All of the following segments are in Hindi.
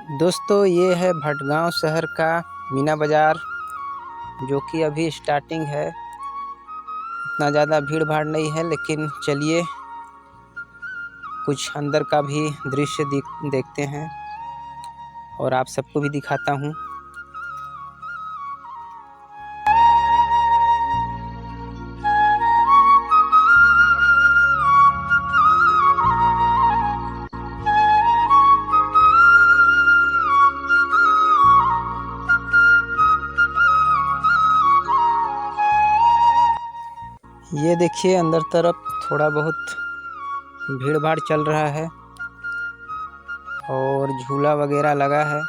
दोस्तों ये है भटगांव शहर का मीना बाज़ार, जो कि अभी स्टार्टिंग है। इतना ज़्यादा भीड़ भाड़ नहीं है, लेकिन चलिए कुछ अंदर का भी दृश्य देखते हैं और आप सबको भी दिखाता हूँ। ये देखिए अंदर तरफ थोड़ा बहुत भीड़ भाड़ चल रहा है और झूला वगैरह लगा है।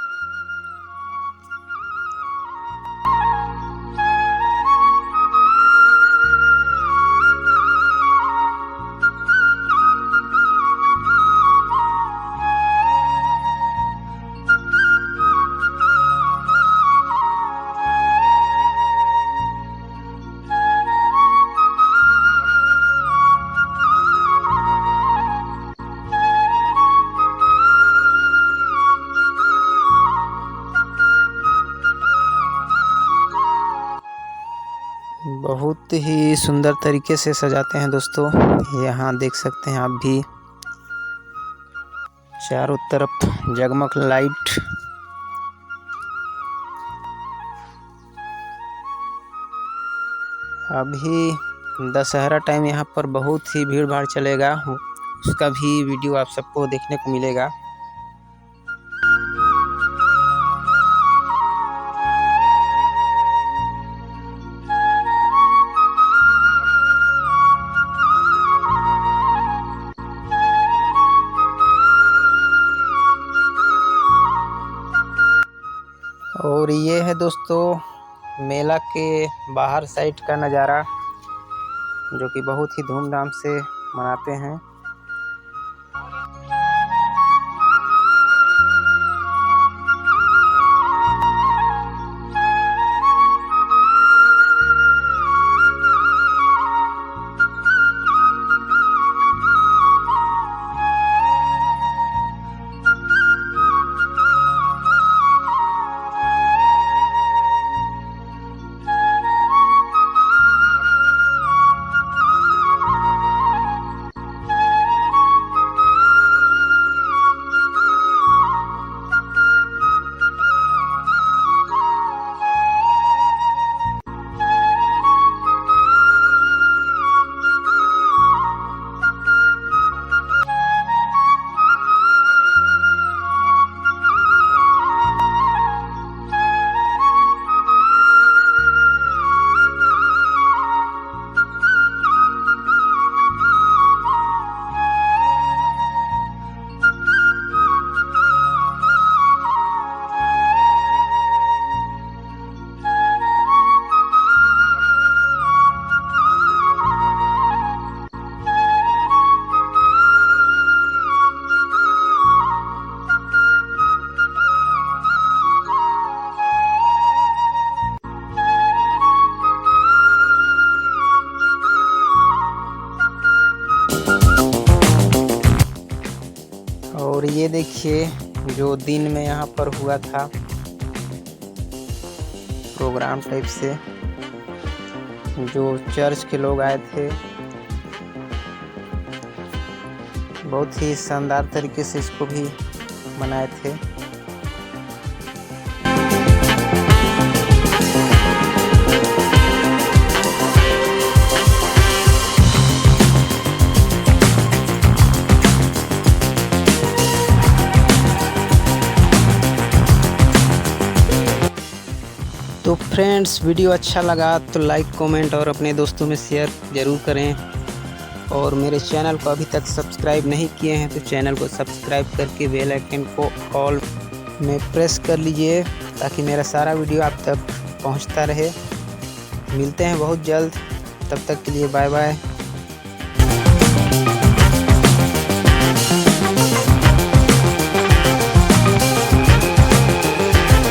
बहुत ही सुंदर तरीके से सजाते हैं दोस्तों। यहाँ देख सकते हैं आप भी, चारों तरफ जगमग लाइट। अभी दशहरा टाइम यहाँ पर बहुत ही भीड़ भाड़ चलेगा, उसका भी वीडियो आप सबको देखने को मिलेगा। और ये है दोस्तों मेला के बाहर साइड का नज़ारा, जो कि बहुत ही धूमधाम से मनाते हैं। और ये देखिए जो दिन में यहाँ पर हुआ था प्रोग्राम टाइप से, जो चर्च के लोग आए थे, बहुत ही शानदार तरीके से इसको भी मनाए थे। तो फ्रेंड्स, वीडियो अच्छा लगा तो लाइक कमेंट और अपने दोस्तों में शेयर ज़रूर करें। और मेरे चैनल को अभी तक सब्सक्राइब नहीं किए हैं तो चैनल को सब्सक्राइब करके बेल आइकन को ऑल में प्रेस कर लीजिए, ताकि मेरा सारा वीडियो आप तक पहुंचता रहे। मिलते हैं बहुत जल्द, तब तक के लिए बाय बाय।